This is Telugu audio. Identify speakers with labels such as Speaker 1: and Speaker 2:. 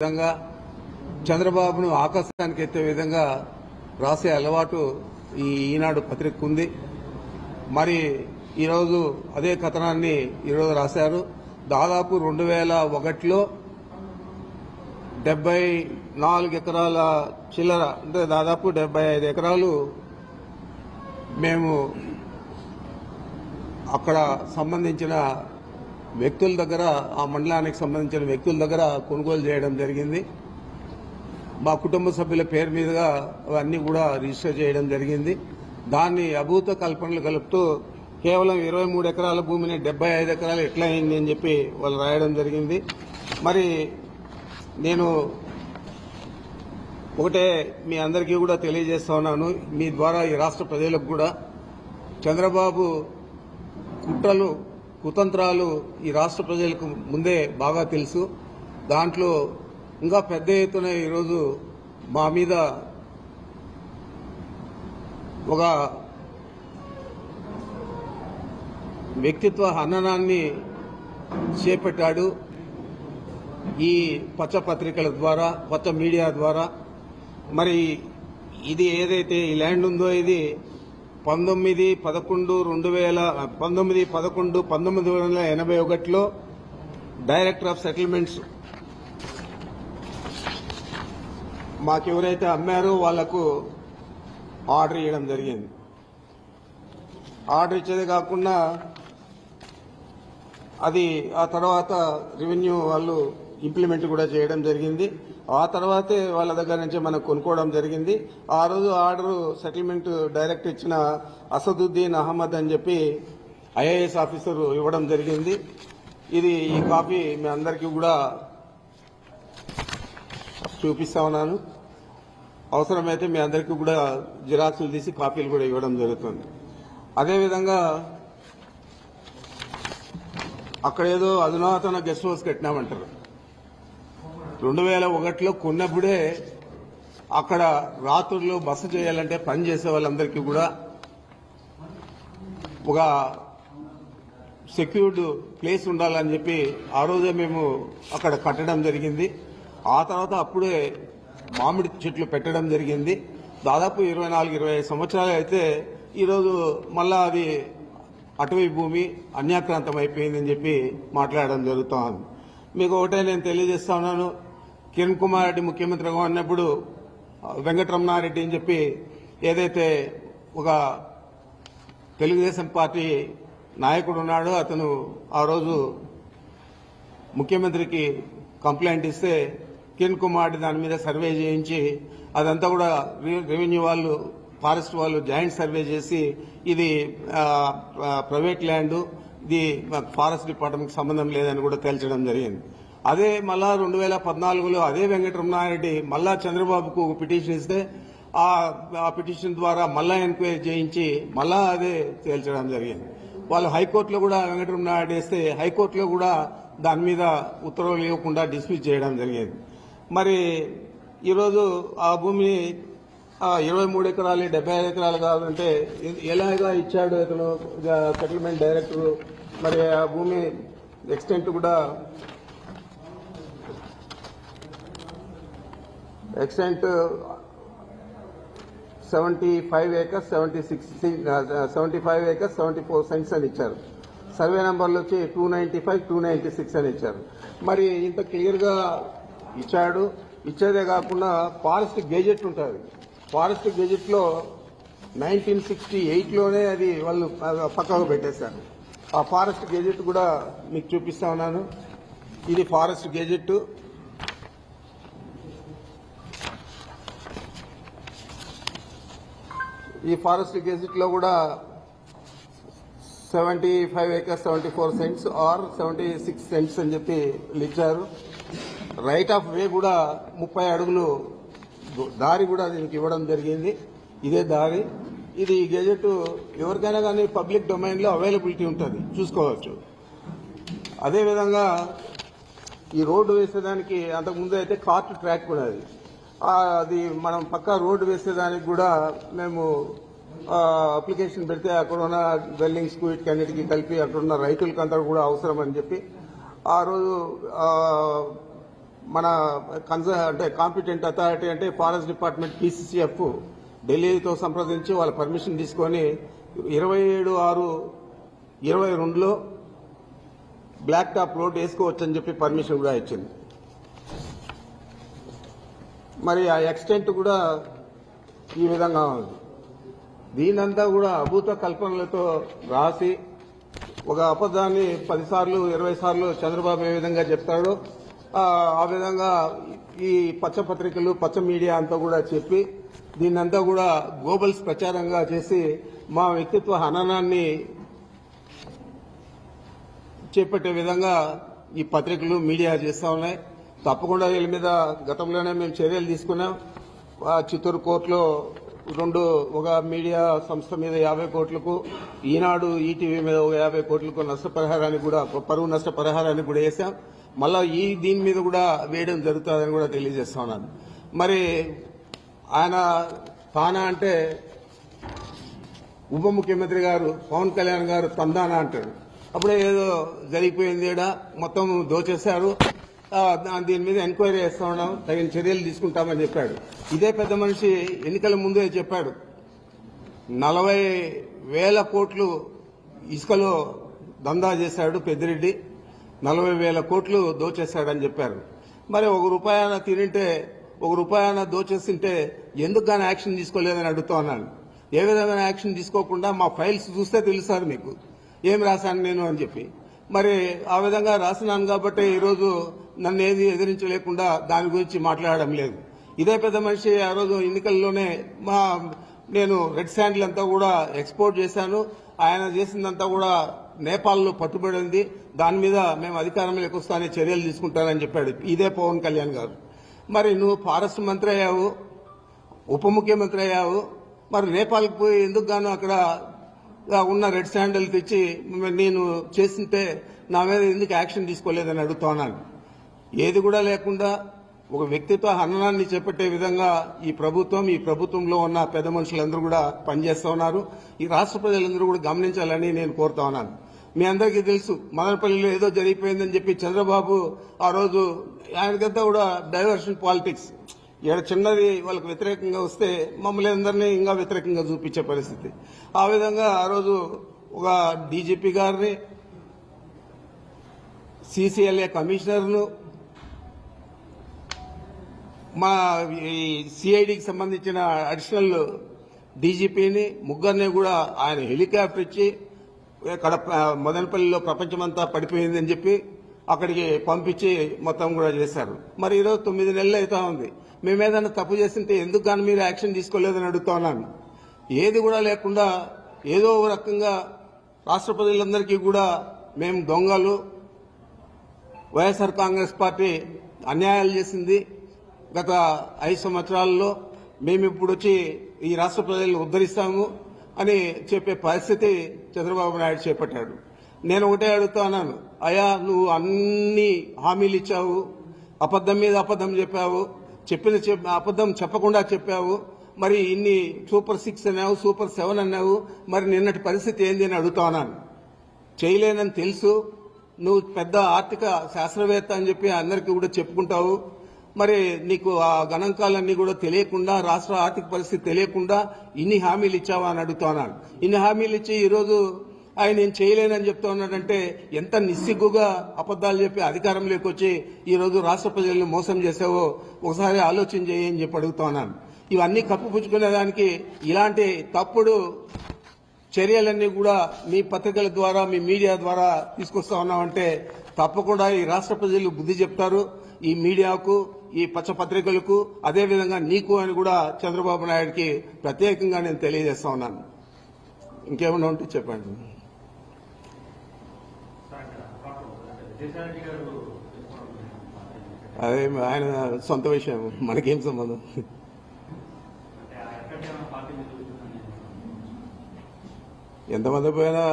Speaker 1: విధంగా చంద్రబాబును ఆకాశానికి ఎత్తే విధంగా రాసే అలవాటు ఈ ఈనాడు పత్రిక ఉంది. మరి ఈరోజు అదే కథనాన్ని ఈరోజు రాశారు. దాదాపు 2001లో 74 ఎకరాల చిల్లర, అంటే దాదాపు 75 ఎకరాలు మేము అక్కడ సంబంధించిన వ్యక్తుల దగ్గర, ఆ మండలానికి సంబంధించిన వ్యక్తుల దగ్గర కొనుగోలు చేయడం జరిగింది. మా కుటుంబ సభ్యుల పేరు మీదుగా అవన్నీ కూడా రిజిస్టర్ చేయడం జరిగింది. దాన్ని అభూత కల్పనలు కలుపుతూ కేవలం 23 ఎకరాల భూమిని 75 ఎకరాలు ఎట్లా అయింది అని చెప్పి వాళ్ళు రాయడం జరిగింది. మరి నేను ఒకటే మీ అందరికీ కూడా తెలియజేస్తా ఉన్నాను, మీ ద్వారా ఈ రాష్ట్ర ప్రజలకు కూడా చంద్రబాబు కుట్రలు కుతంత్రాలు ఈ రాష్ట్ర ప్రజలకు ముందే బాగా తెలుసు. దాంట్లో ఇంకా పెద్ద ఎత్తున ఈరోజు మా మీద ఒక వ్యక్తిత్వ హననాన్ని చేపట్టాడు. ఈ పచ్చ పత్రికల ద్వారా, కొత్త మీడియా ద్వారా. మరి ఇది ఏదైతే ఈ ల్యాండ్ ఉందో ఇది 19/11/1981లో డైరెక్టర్ ఆఫ్ సెటిల్మెంట్స్ మాకెవరైతే అమ్మారో వాళ్లకు ఆర్డర్ ఇవ్వడం జరిగింది. ఆర్డర్ ఇచ్చేదే కాకుండా అది ఆ తర్వాత రెవెన్యూ వాళ్ళు ఇంప్లిమెంట్ కూడా చేయడం జరిగింది. ఆ తర్వాతే వాళ్ళ దగ్గర నుంచి మనం కొనుక్కోవడం జరిగింది. ఆ రోజు ఆర్డర్ సెటిల్మెంట్ డైరెక్ట్ ఇచ్చిన అసదుద్దీన్ అహ్మద్ అని చెప్పి ఐఏఎస్ ఆఫీసర్ ఇవ్వడం జరిగింది. ఇది ఈ కాపీ మీ అందరికీ కూడా చూపిస్తా ఉన్నాను. అవసరమైతే మీ అందరికీ కూడా జిరాక్సులు తీసి కాపీలు కూడా ఇవ్వడం జరుగుతుంది. అదేవిధంగా అక్కడేదో అధునాతన గెస్ట్ హౌస్ కట్టినామంటారు. 2001లో కొన్నప్పుడే అక్కడ రాత్రుల్లో బస చేయాలంటే పని చేసే వాళ్ళందరికీ కూడా ఒక సెక్యూర్డ్ ప్లేస్ ఉండాలని చెప్పి ఆ రోజే మేము అక్కడ కట్టడం జరిగింది. ఆ తర్వాత అప్పుడే మామిడి చెట్లు పెట్టడం జరిగింది. దాదాపు 24-25 సంవత్సరాలు అయితే ఈరోజు మళ్ళా అది అటవీ భూమి అన్యాక్రాంతం అయిపోయిందని చెప్పి మాట్లాడడం జరుగుతోంది. మీకు ఒకటే నేను తెలియజేస్తా ఉన్నాను, కిరణ్ కుమార్ రెడ్డి ముఖ్యమంత్రిగా ఉన్నప్పుడు వెంకటరమణారెడ్డి అని చెప్పి ఏదైతే ఒక తెలుగుదేశం పార్టీ నాయకుడు ఉన్నాడో అతను ఆ రోజు ముఖ్యమంత్రికి కంప్లైంట్ ఇస్తే కిరణ్ కుమార్ రెడ్డి దాని మీద సర్వే చేయించి అదంతా కూడా రెవెన్యూ వాళ్ళు, ఫారెస్ట్ వాళ్ళు జాయింట్ సర్వే చేసి ఇది ప్రైవేట్ ల్యాండ్, ఇది ఫారెస్ట్ డిపార్ట్మెంట్కి సంబంధం లేదని కూడా తేల్చడం జరిగింది. అదే మళ్ళా 2014లో అదే వెంకటరమణారెడ్డి మళ్ళా చంద్రబాబుకు ఒక పిటిషన్ ఇస్తే ఆ పిటిషన్ ద్వారా మళ్ళా ఎంక్వైరీ చేయించి మళ్ళా అదే తేల్చడం జరిగింది. వాళ్ళు హైకోర్టులో కూడా వెంకటరమణారెడ్డి వేస్తే హైకోర్టులో కూడా దాని మీద ఉత్తర్వులు ఇవ్వకుండా డిస్మిస్ చేయడం జరిగింది. మరి ఈరోజు ఆ భూమిని 23 ఎకరాలు 75 ఎకరాలు కావాలంటే ఎలాగా ఇచ్చాడు ఇతను సెటిల్మెంట్ డైరెక్టర్. మరి ఆ భూమి ఎక్స్టెంట్ కూడా 75 acres 74 cents అని ఇచ్చారు. సర్వే నంబర్లు వచ్చి 295, 296 అని ఇచ్చారు. మరి ఇంత క్లియర్ గా ఇచ్చాడు. ఇచ్చేదే కాకుండా ఫారెస్ట్ గెజెట్ ఉంటుంది. ఫారెస్ట్ గెజెట్ లో 1968లోనే అది వాళ్ళు పక్కకు పెట్టేశారు. ఆ ఫారెస్ట్ గెజెట్ కూడా మీకు చూపిస్తా ఉన్నాను. ఇది ఫారెస్ట్ గెజెట్. ఈ ఫారెస్ట్ గెజెట్ లో కూడా 75 acres 74 cents ఆర్ 76 cents అని చెప్పి ఇచ్చారు. రైట్ ఆఫ్ వే కూడా 30 అడుగులు దారి కూడా దీనికి ఇవ్వడం జరిగింది. ఇదే దారి. ఇది గెజెట్ ఎవరికైనా కానీ పబ్లిక్ డొమైన్ లో అవైలబిలిటీ ఉంటుంది, చూసుకోవచ్చు. అదేవిధంగా ఈ రోడ్డు వేసేదానికి అంతకుముందు అయితే కార్ట్ ట్రాక్ కూడా అది మనం పక్కా రోడ్డు వేసేదానికి కూడా మేము అప్లికేషన్ పెడితే అక్కడ ఉన్న వెల్డింగ్స్ కు వీటికన్నిటికీ కలిపి అక్కడ ఉన్న రైతులకంతా కూడా అవసరం అని చెప్పి ఆ రోజు మన అంటే కాంపిటెంట్ అథారిటీ అంటే ఫారెస్ట్ డిపార్ట్మెంట్ PCCF ఢిల్లీతో సంప్రదించి వాళ్ళ పర్మిషన్ తీసుకొని 27/6/22లో బ్లాక్ టాప్ రోడ్ వేసుకోవచ్చని చెప్పి పర్మిషన్ కూడా ఇచ్చింది. మరి ఆ ఎక్స్టెంట్ కూడా ఈ విధంగా ఉంది. దీనంతా కూడా అభూత కల్పనలతో రాసి ఒక అబద్ధాన్ని 10 సార్లు 20 సార్లు చంద్రబాబు ఏ విధంగా చెప్తాడో ఆ విధంగా ఈ పచ్చ పత్రికలు పచ్చ మీడియా అంతా కూడా చెప్పి దీన్నంతా కూడా గోబల్స్ ప్రచారంగా చేసి మా వ్యక్తిత్వ హననాన్ని చేపట్టే విధంగా ఈ పత్రికలు మీడియా చేస్తా ఉన్నాయి. తప్పకుండా వీళ్ళ మీద గతంలోనే మేము చర్యలు తీసుకున్నాం. చిత్తూరు కోర్టులో ఒక మీడియా సంస్థ మీద 50 కోట్లకు, ఈనాడు ఈటీవీ మీద ఒక 50 కోట్లకు నష్టపరిహారానికి కూడా పరువు నష్టపరిహారానికి కూడా వేసాం. మళ్ళా దీని మీద కూడా వేయడం జరుగుతుందని కూడా తెలియజేస్తా ఉన్నాను. మరి ఆయన తానా అంటే ఉప ముఖ్యమంత్రి గారు పవన్ కళ్యాణ్ గారు తందానా అంటాడు. అప్పుడే ఏదో జరిగిపోయింది, మొత్తం దోచేశారు, దీని మీద ఎంక్వైరీ చేస్తా ఉన్నాం, తగిన చర్యలు తీసుకుంటామని చెప్పాడు. ఇదే పెద్ద మనిషి ఎన్నికల ముందే చెప్పాడు 40,000 కోట్లు ఇసుకలో దందా చేశాడు పెద్దిరెడ్డి, 40,000 కోట్లు దోచేశాడని చెప్పారు. మరి ₹1 తినింటే ₹1 దోచేస్తుంటే ఎందుకు కానీ యాక్షన్ తీసుకోలేదని అడుగుతా ఉన్నాను. ఏ విధమైన యాక్షన్ తీసుకోకుండా మా ఫైల్స్ చూస్తే తెలుస్తారు మీకు ఏం రాశాను నేను అని చెప్పి. మరి ఆ విధంగా రాసినాను కాబట్టి ఈరోజు నన్ను ఏది ఎదిరించలేకుండా దాని గురించి మాట్లాడడం లేదు. ఇదే పెద్ద మనిషి ఆ రోజు ఎన్నికల్లోనే నేను రెడ్ శాండిల్ అంతా కూడా ఎక్స్పోర్ట్ చేశాను, ఆయన చేసిందంతా కూడా నేపాల్లో పట్టుబడింది, దాని మీద మేము అధికారంలోకి వస్తానే చర్యలు తీసుకుంటానని చెప్పాడు ఇదే పవన్ కళ్యాణ్ గారు. మరి నువ్వు ఫారెస్ట్ మంత్రి అయ్యావు, ఉప ముఖ్యమంత్రి అయ్యావు, మరి నేపాల్కి పోయి ఎందుకు గాను అక్కడ ఉన్న రెడ్ శాండిల్ తెచ్చి నేను చేస్తుంటే నా మీద ఎందుకు యాక్షన్ తీసుకోలేదని అడుగుతా ఉన్నాను. ఏది కూడా లేకుండా ఒక వ్యక్తిత్వ హననాన్ని చేపట్టే విధంగా ఈ ప్రభుత్వంలో ఉన్న పెద్ద మనుషులందరూ కూడా పనిచేస్తా ఉన్నారు. ఈ రాష్ట్ర ప్రజలందరూ కూడా గమనించాలని నేను కోరుతా ఉన్నాను. మీ అందరికీ తెలుసు మదనపల్లిలో ఏదో జరిగిపోయిందని చెప్పి చంద్రబాబు ఆ రోజు ఆయనకంతా కూడా డైవర్షన్ పాలిటిక్స్, చిన్నది వాళ్ళకు వ్యతిరేకంగా వస్తే మమ్మల్ని అందరినీ ఇంకా వ్యతిరేకంగా చూపించే పరిస్థితి. ఆ విధంగా ఆ రోజు ఒక డీజీపీ గారిని, CCLA కమిషనర్ను, మా సిఐడికి సంబంధించిన అడిషనల్ డీజీపీని ముగ్గురిని కూడా ఆయన హెలికాప్టర్ ఇచ్చి మదనపల్లిలో ప్రపంచమంతా పడిపోయిందని చెప్పి అక్కడికి పంపించి మొత్తం కూడా చేశారు. మరి ఈరోజు 9 నెలలు అవుతా ఉంది. మేమేదైనా తప్పు చేస్తుంటే ఎందుకు కానీ మీరు యాక్షన్ తీసుకోలేదని అడుగుతా ఉన్నాను. ఏది కూడా లేకుండా ఏదో ఒక రకంగా రాష్ట్ర ప్రజలందరికీ కూడా మేము దొంగలు, వైఎస్ఆర్ కాంగ్రెస్ పార్టీ అన్యాయాలు చేసింది గత 5 సంవత్సరాల్లో, మేము ఇప్పుడు వచ్చి ఈ రాష్ట్ర ప్రజలను ఉద్ధరిస్తాము అని చెప్పే పరిస్థితి చంద్రబాబు నాయుడు చేపట్టాడు. నేను ఒకటే అడుగుతా ఉన్నాను, అయ్యా నువ్వు అన్ని హామీలు ఇచ్చావు, అబద్దం మీద అబద్దం చెప్పావు, అబద్దం చెప్పకుండా చెప్పావు, మరి ఇన్ని సూపర్ 6 అన్నావు, సూపర్ 7 అన్నావు, మరి నిన్నటి పరిస్థితి ఏంది అని అడుగుతా ఉన్నాను. చేయలేనని తెలుసు, నువ్వు పెద్ద ఆర్థిక శాస్త్రవేత్త అని చెప్పి అందరికీ కూడా చెప్పుకుంటావు, మరి నీకు ఆ గణాంకాలన్నీ కూడా తెలియకుండా, రాష్ట్ర ఆర్థిక పరిస్థితి తెలియకుండా ఇన్ని హామీలు ఇచ్చావా అని అడుగుతా ఉన్నాను. ఇన్ని హామీలు ఇచ్చి ఈరోజు ఆయన నేను చేయలేనని చెప్తా ఉన్నాడంటే ఎంత నిస్సిగ్గుగా అబద్దాలు చెప్పి అధికారంలోకి వచ్చి ఈరోజు రాష్ట్ర ప్రజలను మోసం చేసావో ఒకసారి ఆలోచన చేయని చెప్పి అడుగుతా ఉన్నాను. ఇవన్నీ కప్పిపుచ్చుకునేదానికి ఇలాంటి తప్పుడు చర్యలన్నీ కూడా మీ పత్రికల ద్వారా, మీ మీడియా ద్వారా తీసుకొస్తా ఉన్నామంటే తప్పకుండా ఈ రాష్ట్ర ప్రజలు బుద్ధి చెప్తారు. ఈ మీడియాకు, ఈ పచ్చ పత్రికలకు, అదేవిధంగా నీకు అని కూడా చంద్రబాబు నాయుడికి ప్రత్యేకంగా నేను తెలియజేస్తా ఉన్నాను. ఇంకేమన్నా ఉంటే చెప్పండి. అదే ఆయన సొంత విషయం, మనకేం సంబంధం. ఎంతమంది పోయినా